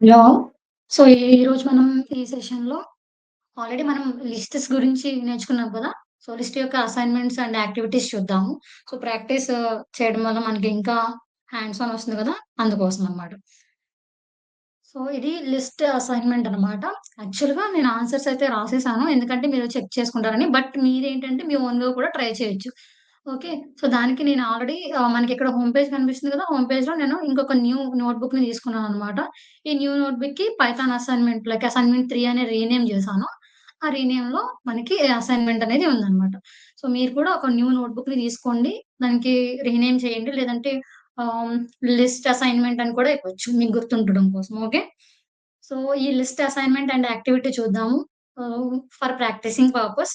Hello. So, ఈరోజు మనం ఈ సెషన్‌లో ఆల్రెడీ మనం లిస్ట్స్ గురించి నేర్చుకున్నాం కదా! సో, లిస్ట్ యొక్క అసైన్‌మెంట్స్ అండ్ యాక్టివిటీస్ చూద్దాము. సో, ప్రాక్టీస్ చేయడం వల్ల మనకి ఇంకా హ్యాండ్స్ ఆన్ వస్తుంది కదా! అందుకోసం అన్నమాట. సో, ఇది లిస్ట్ అసైన్‌మెంట్ అన్నమాట. యాక్చువల్‌గా నేను ఆన్సర్స్ అయితే రాసేసాను. ఎందుకంటే మీరు చెక్ చేసుకుంటారని. బట్ మీరేంటంటే మీ ఓన్‌గా కూడా ట్రై చేయొచ్చు. ఓకే. సో, దానికి నేను ఆల్రెడీ మనకిక్కడ హోమ్ పేజ్ కనిపిస్తుంది కదా! హోమ్ పేజ్‌లో నేను ఇంకొక న్యూ నోట్‌బుక్‌ని తీసుకున్నాననమాట. ఈ న్యూ నోట్‌బుక్‌కి పైథాన్ అసైన్‌మెంట్ లైక్ అసైన్‌మెంట్ 3 అని రీనేమ్ చేశాను. ఆ రీనేమ్‌లో మనకి అసైన్‌మెంట్ అనేది ఉందనమాట. సో, మీరు కూడా ఒక న్యూ నోట్‌బుక్‌ని తీసుకోండి. దానికి రీనేమ్ చేయండి. లేదంటే ఆహ్, లిస్ట్ అసైన్‌మెంట్ అని కూడా ఇవ్వచ్చు. మీకు గుర్తుండడం కోసం. ఓకే. సో, ఈ లిస్ట్ అసైన్‌మెంట్ అండ్ యాక్టివిటీ చూద్దాము. For practising purpose.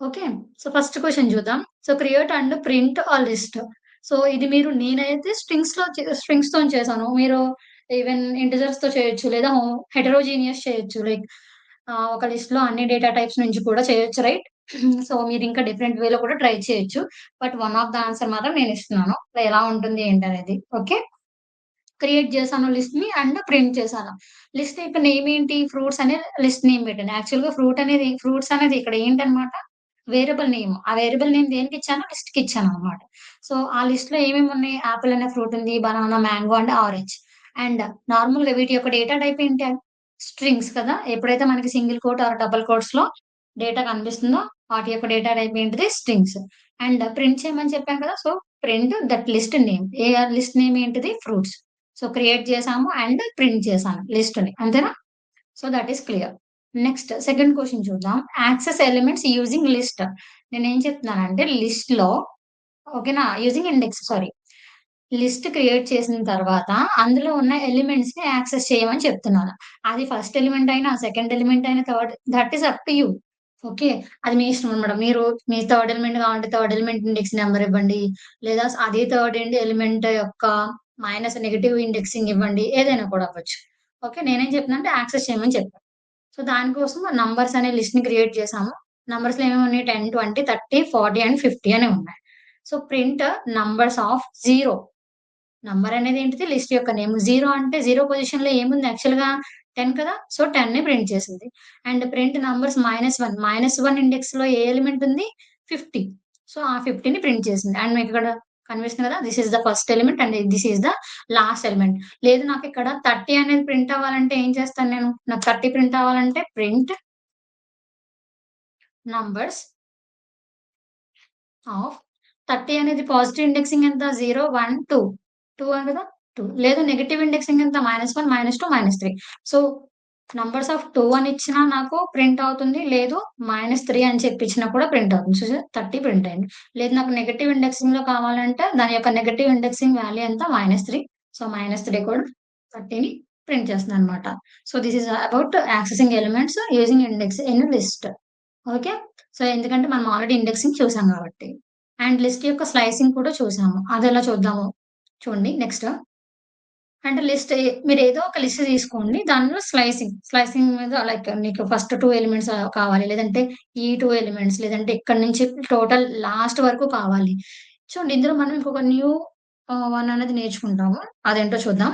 Okay. So, first question చూద్దాం. So, create and print a list. So, ఇది నేనైతే స్ట్రింగ్స్‌తోని చేశాను. మీరు ఈవెన్ ఇంటిజర్స్‌తో చేయొచ్చు. లేదా హెటెరోజీనియస్ చేయొచ్చు. లైక్ ఒక లిస్ట్‌లో అన్ని డేటా టైప్స్ నుంచి కూడా చేయొచ్చు రైట్? సో, మీరింకా డిఫరెంట్ వేలో కూడా ట్రై చేయొచ్చు. But one of the answer మాత్రం నేనిస్తున్నాను. ఎలా ఉంటుంది ఏంటనేది. ఓకే. క్రియేట్ చేశాను లిస్ట్‌ని అండ్ ప్రింట్ చేశాను. లిస్ట్ యొక్క నేమ్ ఏంటి? ఫ్రూట్స్ అనే లిస్ట్ నేమ్ పెట్టాను. యాక్చువల్‌గా ఫ్రూట్స్ అనేది ఇక్కడ ఏంటన్నమాట వేరియబుల్ నేమ్. ఆ వేరియబుల్ నేమ్ దేనికిచ్చాను? లిస్ట్‌కి ఇచ్చానన్నమాట. సో, ఆ లిస్ట్‌లో ఏమేమున్నాయి? యాపిల్ అనే ఫ్రూట్ ఉంది. Banana, mango and orange. And నార్మల్‌గా వీటి యొక్క డేటా టైప్ ఏంటి? స్ట్రింగ్స్ కదా! ఎప్పుడైతే మనకి సింగిల్ కోట్ ఆర్ డబుల్ కోట్స్‌లో డేటా కనిపిస్తుందో వాటి యొక్క డేటా టైప్ ఏంటిది? స్ట్రింగ్స్. అండ్ ప్రింట్ చేయమని చెప్పాను కదా! So, print that list name. List name ఏంటిది? ఫ్రూట్స్. సో, క్రియేట్ చేసాము అండ్ ప్రింట్ చేశాను లిస్ట్‌ని. అంతేనా? So, that is clear. Next second question చూద్దాం. Access elements using list. నేనేం చెప్తున్నానంటే లిస్ట్‌లో ఓకేనా? Using index sorry. List create చేసిన తర్వాత అందులో ఉన్న ఎలిమెంట్స్‌ని యాక్సెస్ చేయమని చెప్తున్నాను. అది ఫస్ట్ ఎలిమెంట్ అయినా, సెకండ్ ఎలిమెంట్ అయినా, third that is up to you. Okay. అది మీ ఇష్టం అన్నమాట. మీరు మీ థర్డ్ ఎలిమెంట్ కావాలంటే థర్డ్ ఎలిమెంట్ ఇండెక్స్ నంబర్ ఇవ్వండి. లేదా అదే థర్డ్ ఎలిమెంట్ యొక్క మైనస్ నెగెటివ్ ఇండెక్సింగ్ ఇవ్వండి. ఏదైనా కూడా అవ్వచ్చు. ఓకే. నేనేం చెప్తున్నానంటే యాక్సెస్ చేయమని చెప్పాను. సో, దానికోసం నంబర్స్ అనే లిస్ట్‌ని క్రియేట్ చేసాము. నంబర్స్‌లో ఏమేమి ఉన్నాయి 10, 20, 30, 40 అండ్ 50 అని ఉన్నాయి. So, print numbers of 0. Number అనేది ఏంటిది? లిస్ట్ యొక్క నేమ్. 0 అంటే 0 పొజిషన్‌లో ఏముంది యాక్చువల్‌గా 10 కదా! సో, 10ని ప్రింట్ చేసింది. And print numbers -1. -1 ఇండెక్స్‌లో ఏ ఎలిమెంట్ ఉంది? 50. సో, ఆ 50ని ప్రింట్ చేసింది. అండ్ మీకిక్కడ కనిపిస్తుంది కదా! This is the first element and this is the last element. లేదు నాకిక్కడ 30 అనేది ప్రింట్ అవ్వాలంటే ఏం చేస్తాను నేను? నాకు 30 ప్రింట్ అవ్వాలంటే ప్రింట్ నంబర్స్ ఆఫ్ 30 అనేది పాజిటివ్ ఇండెక్సింగ్ ఎంత? 0, 1, 2. 2 అని కదా! 2 లేదు నెగెటివ్ ఇండెక్సింగ్ ఎంత? -1, -2, -3. సో, నంబర్స్ ఆఫ్ 2 అని ఇచ్చినా నాకు ప్రింట్ అవుతుంది. లేదు -3 అని చెప్పి ఇచ్చినా కూడా ప్రింట్ అవుతుంది. చూసారా 30 ప్రింట్ అయింది. లేదు నాకు నెగెటివ్ ఇండెక్సింగ్‌లో కావాలంటే దాని యొక్క నెగెటివ్ ఇండెక్సింగ్ వాల్యూ ఎంత? -3. సో, -3 కూడా 30ని ప్రింట్ చేస్తుందన్నమాట. So, this is about accessing elements using index in list. Okay. So, ఎందుకంటే మనం ఆల్రెడీ ఇండెక్సింగ్ చూసాం గాబట్టి. అండ్ లిస్ట్ యొక్క స్లైసింగ్ కూడా చూసాము. అదెలా చూద్దాము చూడండి నెక్స్ట్. అంటే మీరేదో ఒక లిస్ట్ తీసుకోండి. దానిలో స్లైసింగ్ మీద లైక్ నీకు ఫస్ట్ 2 ఎలిమెంట్స్ కావాలి. లేదంటే ఈ 2 ఎలిమెంట్స్ లేదంటే ఇక్కడి నుంచి టోటల్ లాస్ట్ వరకు కావాలి. చూడండి ఇందులో మనం ఇంకొక న్యూ వన్ అనేది నేర్చుకుంటాము. అదేంటో చూద్దాం.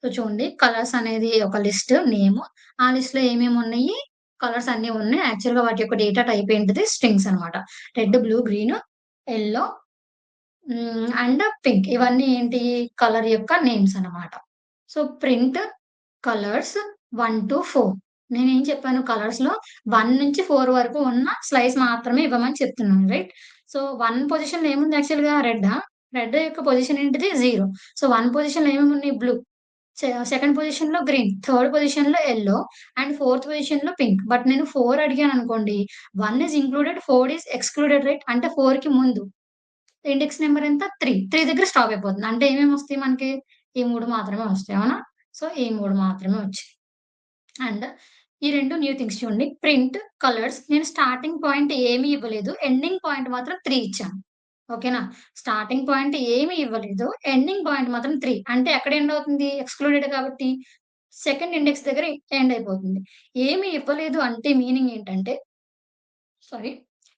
సో, చూడండి కలర్స్ అనేది ఒక లిస్ట్ నేము. ఆ లిస్ట్‌లో ఏమేమున్నాయి? కలర్స్ అన్నీ ఉన్నాయి. యాక్చువల్‌గా వాటి యొక్క డేటా టైప్ ఏంటిది? స్ట్రింగ్స్ అన్నమాట. Red, blue, green, yellow and pink. ఇవన్నీ ఏంటి? కలర్ యొక్క నేమ్స్ అన్నమాట. So, print colours 1-4. నేనేం చెప్పాను కలర్స్‌లో 1-4 వరకు ఉన్న స్లైస్ మాత్రమే ఇవ్వమని చెప్తున్నాను రైట్. సో, 1 పొజిషన్‌లో ఏముంది యాక్చువల్‌గా రెడ్డా? రెడ్ యొక్క పొజిషన్ ఏంటిది? 0. సో, 1 పొజిషన్‌లో ఏమేమున్నాయి? బ్లూ. సెకండ్ పొజిషన్‌లో గ్రీన్, థర్డ్ పొజిషన్‌లో యెల్లో అండ్ ఫోర్త్ పొజిషన్‌లో పింక్. బట్ నేను 4 అడిగాననుకోండి 1 is included, 4 is excluded right. అంటే 4కి ముందు ఇండెక్స్ నంబర్ ఎంత? 3. 3 దగ్గర స్టాప్ అయిపోతుంది. అంటే ఏమేమొస్తాయి మనకి? ఈ 3 మాత్రమే వస్తాయి. అవునా? సో, ఈ 3 మాత్రమే వచ్చాయి. అండ్ ఈ 2 న్యూ థింగ్స్ చూడండి. ప్రింట్ కలర్స్ నేను స్టార్టింగ్ పాయింట్ ఏమి ఇవ్వలేదు. ఎండింగ్ పాయింట్ మాత్రం 3 ఇచ్చాను. ఓకేనా? స్టార్టింగ్ పాయింట్ ఏమి ఇవ్వలేదు. ఎండింగ్ పాయింట్ మాత్రం 3. అంటే ఎక్కడ ఎండ్ అవుతుంది? ఎక్స్‌క్లూడెడ్ కాబట్టి సెకండ్ ఇండెక్స్ దగ్గర ఎండ్ అయిపోతుంది. ఏమి ఇవ్వలేదు అంటే మీనింగ్ ఏంటంటే సారీ.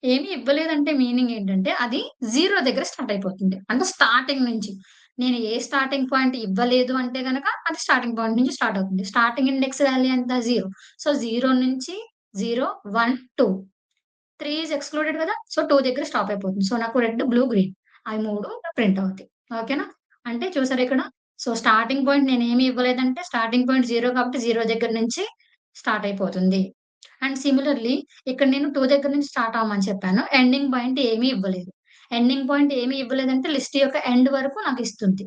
ఏమి ఇవ్వలేదంటే మీనింగ్ ఏంటంటే, అది 0 దగ్గర స్టార్ట్ అయిపోతుంది. అంటే స్టార్టింగ్ నుంచి. నేను ఏ స్టార్టింగ్ పాయింట్ ఇవ్వలేదు అంటే గనక అది స్టార్టింగ్ పాయింట్ నుంచి స్టార్ట్ అవుతుంది. స్టార్టింగ్ ఇండెక్స్ వాల్యూ ఎంత 0. సో, 0 నుంచి 0, 1, 2. 3 ఈస్ ఎక్స్‌క్లూడెడ్ కదా! సో, 2 దగ్గర స్టాప్ అయిపోతుంది. సో, నాకు రెడ్, బ్లూ, గ్రీన్ అవి 3 ప్రింట్ అవుతాయి. ఓకేనా? అంటే చూసారా ఇక్కడ? సో, స్టార్టింగ్ పాయింట్ నేనేమి ఇవ్వలేదంటే స్టార్టింగ్ పాయింట్ 0 కాబట్టి 0 దగ్గర నుంచి స్టార్ట్ అయిపోతుంది. అండ్ సిమిలర్‌లీ ఇక్కడ నేను 2 దగ్గర నుంచి స్టార్ట్ అవ్వమని చెప్పాను. ఎండింగ్ పాయింట్ ఏమీ ఇవ్వలేదు. ఎండింగ్ పాయింట్ ఏమీ ఇవ్వలేదంటే లిస్ట్ యొక్క ఎండ్ వరకు నాకిస్తుంది.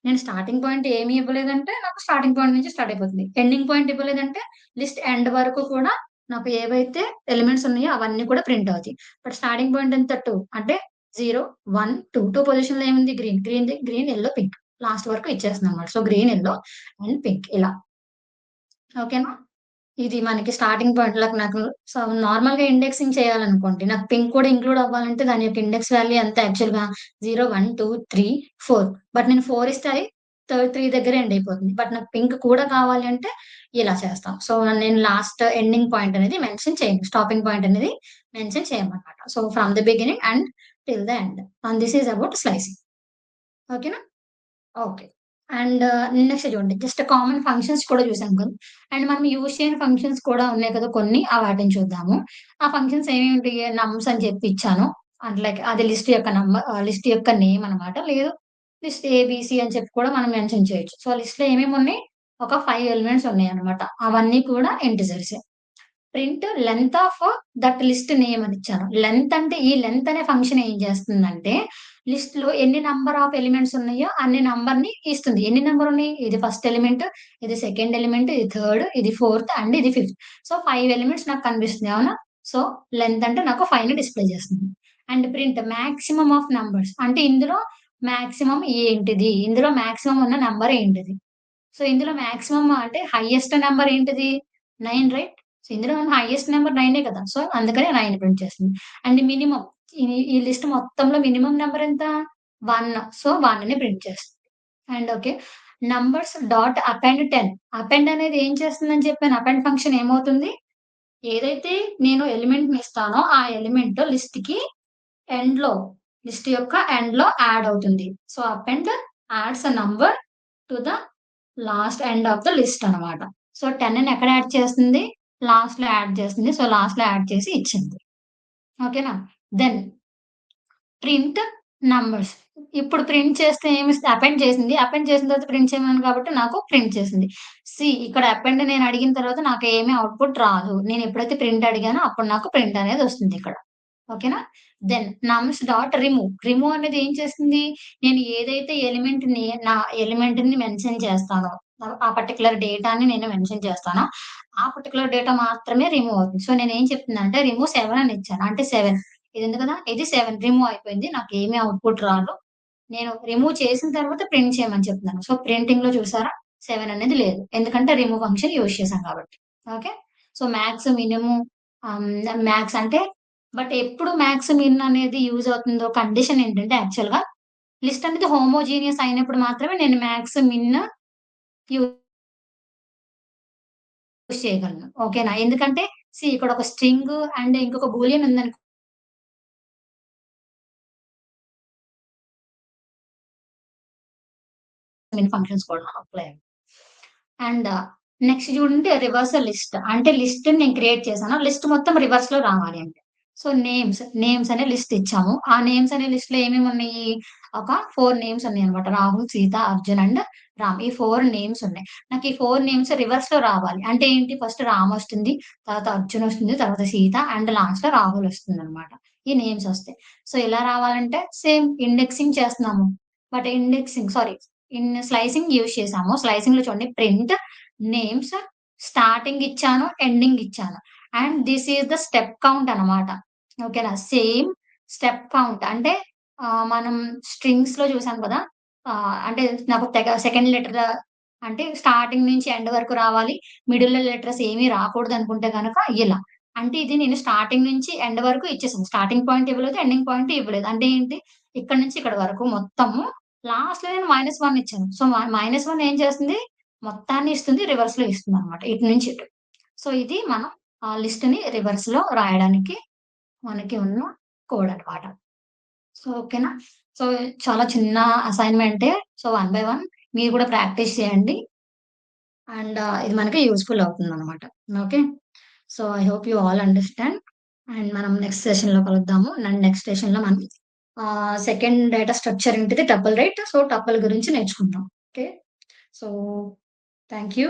నేను స్టార్టింగ్ పాయింట్ ఏమి ఇవ్వలేదంటే, నాకు స్టార్టింగ్ పాయింట్ నుంచి స్టార్ట్ అయిపోతుంది. ఎండింగ్ పాయింట్ ఇవ్వలేదంటే, లిస్ట్ ఎండ్ వరకు కూడా నాకు ఏవైతే ఎలిమెంట్స్ ఉన్నాయో అవన్నీ కూడా ప్రింట్ అవుతాయి. బట్ స్టార్టింగ్ పాయింట్ ఎంత 2 అంటే 0, 1, 2. 2 పొజిషన్‌లో ఏముంది green. Green, yellow, pink. Last వరకు ఇచ్చేస్తుందన్నమాట. So, green, yellow and pink ఇలా. ఓకేనా? ఇది మనకి స్టార్టింగ్ పాయింట్ నాకు సో, నార్మల్‌గా ఇండెక్సింగ్ చేయాలనుకోండి. నాకు పింక్ కూడా ఇంక్లూడ్ అవ్వాలంటే దాని యొక్క ఇండెక్స్ వాల్యూ ఎంత యాక్చువల్‌గా 0, 1, 2, 3, 4. బట్ నేను 4 ఇస్తే అది 3 దగ్గర ఎండ్ అయిపోతుంది. బట్ నాకు పింక్ కూడా కావాలి అంటే ఇలా చేస్తాం. సో, నేను లాస్ట్ ఎండింగ్ పాయింట్ అనేది మెన్షన్ చేయను. స్టాపింగ్ పాయింట్ అనేది మెన్షన్ చేయమన్నమాట. So, from the beginning and till the end. And this is about slicing. ఓకేనా? ఓకే. అండ్ నెక్స్ట్ చూడండి. జస్ట్ కామన్ ఫంక్షన్స్ కూడా చూసాం కదా! అండ్ మనం యూజ్ చేయని ఫంక్షన్స్ కూడా ఉన్నాయి కదా కొన్ని. వాటిని చూద్దాము. ఆ ఫంక్షన్స్ ఏమేమిటి? నమ్స్ అని చెప్పి ఇచ్చాను. అండ్ లైక్ అది లిస్ట్ యొక్క నేమ్ అనమాట. లేదు లిస్ట్ ఏబీసీ అని చెప్పి కూడా మనం మెన్షన్ చేయొచ్చు. సో, లిస్ట్‌లో ఏమేమున్నాయి? ఒక 5 ఎలిమెంట్స్ ఉన్నాయన్నమాట. అవన్నీ కూడా ఇంటిజర్సే. Print length of that list name అని ఇచ్చాను. లెంత్ అంటే ఈ లెంత్ అనే ఫంక్షన్ ఏం చేస్తుందంటే, లిస్ట్‌లో ఎన్ని నంబర్ ఆఫ్ ఎలిమెంట్స్ ఉన్నాయో అన్ని నంబర్‌ని ఇస్తుంది. ఎన్ని నంబర్ ఉన్నాయి? ఇది ఫస్ట్ ఎలిమెంట్, ఇది సెకండ్ ఎలిమెంట్, ఇది థర్డ్, ఇది ఫోర్త్ అండ్ ఇది ఫిఫ్త్. సో, 5 ఎలిమెంట్స్ నాకు కనిపిస్తున్నాయి. అవునా? సో, లెంత్ అంటే నాకు 5ని డిస్‌ప్లే చేస్తుంది. And print maximum of numbers అంటే ఇందులో మాక్సిమమ్ ఏంటిది? ఇందులో మాక్సిమమ్ ఉన్న నంబర్ ఏంటిది? సో, ఇందులో మాక్సిమమ్ అంటే హైయెస్ట్ నంబర్ ఏంటిది? 9 రైట్? సో, ఇందులో హైయెస్ట్ నంబర్ 9 కదా! సో, అందుకని 9 ప్రింట్ చేస్తుంది. అండ్ మినిమమ్ ఈ ఈ లిస్ట్ మొత్తంలో మినిమమ్ నంబర్ ఎంత? 1. సో, 1ని ప్రింట్ చేస్తుంది. And okay. Numbers dot append 10. Append అనేది ఏం చేస్తుందని చెప్పాను. అపెండ్ ఫంక్షన్ ఏమవుతుంది? ఏదైతే నేను ఎలిమెంట్‌ని ఇస్తానో ఆ ఎలిమెంట్ లిస్ట్‌కి ఎండ్‌లో లిస్ట్ యొక్క ఎండ్‌లో యాడ్ అవుతుంది. So, append ads a number to the last end of the list అనమాట. సో, 10ని ఎక్కడ యాడ్ చేస్తుంది? లాస్ట్‌లో యాడ్ చేస్తుంది. సో, లాస్ట్‌లో యాడ్ చేసి ఇచ్చింది. ఓకేనా? Then print numbers. ఇప్పుడు ప్రింట్ చేస్తే అపెండ్ చేసింది. అపెండ్ చేసిన తర్వాత ప్రింట్ చేయమన్నాను కాబట్టి నాకు ప్రింట్ చేసింది. ఇక్కడ అపెండ్ నేను అడిగిన తర్వాత నాకు ఏమి ఔట్‌పుట్ రాదు. నేను ఎప్పుడైతే ప్రింట్ అడిగానో అప్పుడు నాకు ప్రింట్ అనేది వస్తుంది ఇక్కడ. ఓకేనా? Then nums dot remove. Remove అనేది ఏం చేస్తుంది? నేను ఏదైతే నా ఎలిమెంట్‌ని మెన్షన్ చేస్తానో, ఆ పర్టిక్యులర్ డేటాని నేను మెన్షన్ చేస్తానో, ఆ పర్టిక్యులర్ డేటా మాత్రమే రిమూవ్ అవుతుంది. సో, నేనేం చెప్తున్నానంటే రిమూవ్ 7 అని ఇచ్చాను. అంటే 7 ఇది ఉంది కదా! ఇది 7 రిమూవ్ అయిపోయింది. నాకేమి ఔట్‌పుట్ రాదు. నేను రిమూవ్ చేసిన తర్వాత ప్రింట్ చేయమని చెప్తున్నాను. సో, ప్రింటింగ్‌లో చూసారా 7 అనేది లేదు. ఎందుకంటే రిమూవ్ ఫంక్షన్ యూజ్ చేశాం కాబట్టి. Okay. So, max, minimum max అంటే బట్ ఎప్పుడు మాక్స్, మిన్ అనేది యూజ్ అవుతుందో కండిషన్ ఏంటంటే యాక్చువల్‌గా లిస్ట్ అనేది హోమోజీనియస్ అయినప్పుడు మాత్రమే నేను మాక్స్, మిన్ యూజ్ చేయగలను. ఓకేనా? ఎందుకంటే ఇక్కడ ఒక స్ట్రింగ్ అండ్ ఇంకొక బూలియన్ ఉందనుకో మిన్ ఫంక్షన్స్ కూడా అప్లై అవ్వవు. అండ్ నెక్స్ట్ చూడండి రివర్సల్ లిస్ట్. అంటే లిస్ట్‌ని నేను క్రియేట్ చేశాను. లిస్ట్ మొత్తం రివర్స్‌లో రావాలి అంటే. సో, నేమ్స్ అనే లిస్ట్ ఇచ్చాము. ఆ నేమ్స్ అనే లిస్ట్‌లో ఏమేమున్నాయి? ఒక 4 నేమ్స్ ఉన్నాయన్నమాట. రాహుల్, సీత, అర్జున్ అండ్ రామ్. ఈ 4 నేమ్స్ ఉన్నాయి. నాకు ఈ 4 నేమ్స్ రివర్స్‌లో రావాలి. అంటే ఏంటి? ఫస్ట్ రామ్ వస్తుంది. తర్వాత అర్జున్ వస్తుంది. తర్వాత సీత అండ్ లాస్ట్‌లో రాహుల్ వస్తుందన్నమాట. ఈ నేమ్స్ వస్తాయి. సో, ఇలా రావాలంటే సేమ్ ఇండెక్సింగ్ చేస్తున్నాము. బట్ స్లైసింగ్ యూజ్ చేసాము. స్లైసింగ్‌లో చూడండి ప్రింట్ నేమ్స్ స్టార్టింగ్ ఇచ్చాను, ఎండింగ్ ఇచ్చాను. And this is the step count అనమాట. ఓకేనా? సేమ్ స్టెప్ కౌంట్ అంటే మనం స్ట్రింగ్స్‌లో చూసాం కదా! అంటే నాకు సెకండ్ లెటర్ అంటే స్టార్టింగ్ నుంచి ఎండ్ వరకు రావాలి. మిడిల్‌లో లెటర్స్ ఏమి రాకూడదనుకుంటే గనక ఇలా. అంటే ఇది నేను స్టార్టింగ్ నుంచి ఎండ్ వరకు ఇచ్చేసాను. స్టార్టింగ్ పాయింట్ ఇవ్వలేదు, ఎండింగ్ పాయింట్ ఇవ్వలేదు. అంటే ఏంటి? ఇక్కడి నుంచి ఇక్కడి వరకు మొత్తము లాస్ట్‌లో నేను -1 ఇచ్చాను. సో, -1 ఏం చేస్తుంది? మొత్తాన్ని ఇస్తుంది. రివర్స్‌లో ఇస్తుందనమాట. ఇటు నుంచి ఇటు. సో, ఇది మనం లిస్ట్‌ని రివర్స్‌లో రాయడానికి మనకి ఉన్న కోడ్ అనమాట. సో, ఓకేనా? సో, చాలా చిన్న అసైన్‌మెంటే. సో, వన్ బై వన్ మీరు కూడా ప్రాక్టీస్ చేయండి. అండ్ ఇది మనకి యూజ్‌ఫుల్ అవుతుందనమాట. Okay. So, I hope you all understand. And మనం నెక్స్ట్ సెషన్‌లో కలుద్దాము. నెక్స్ట్ సెషన్‌లో మనం సెకండ్ డేటా స్ట్రక్చర్ ఏంటిది టపుల్ రైట్. సో, టపుల్ గురించి నేర్చుకుందాం. ఓకే. So, thank you.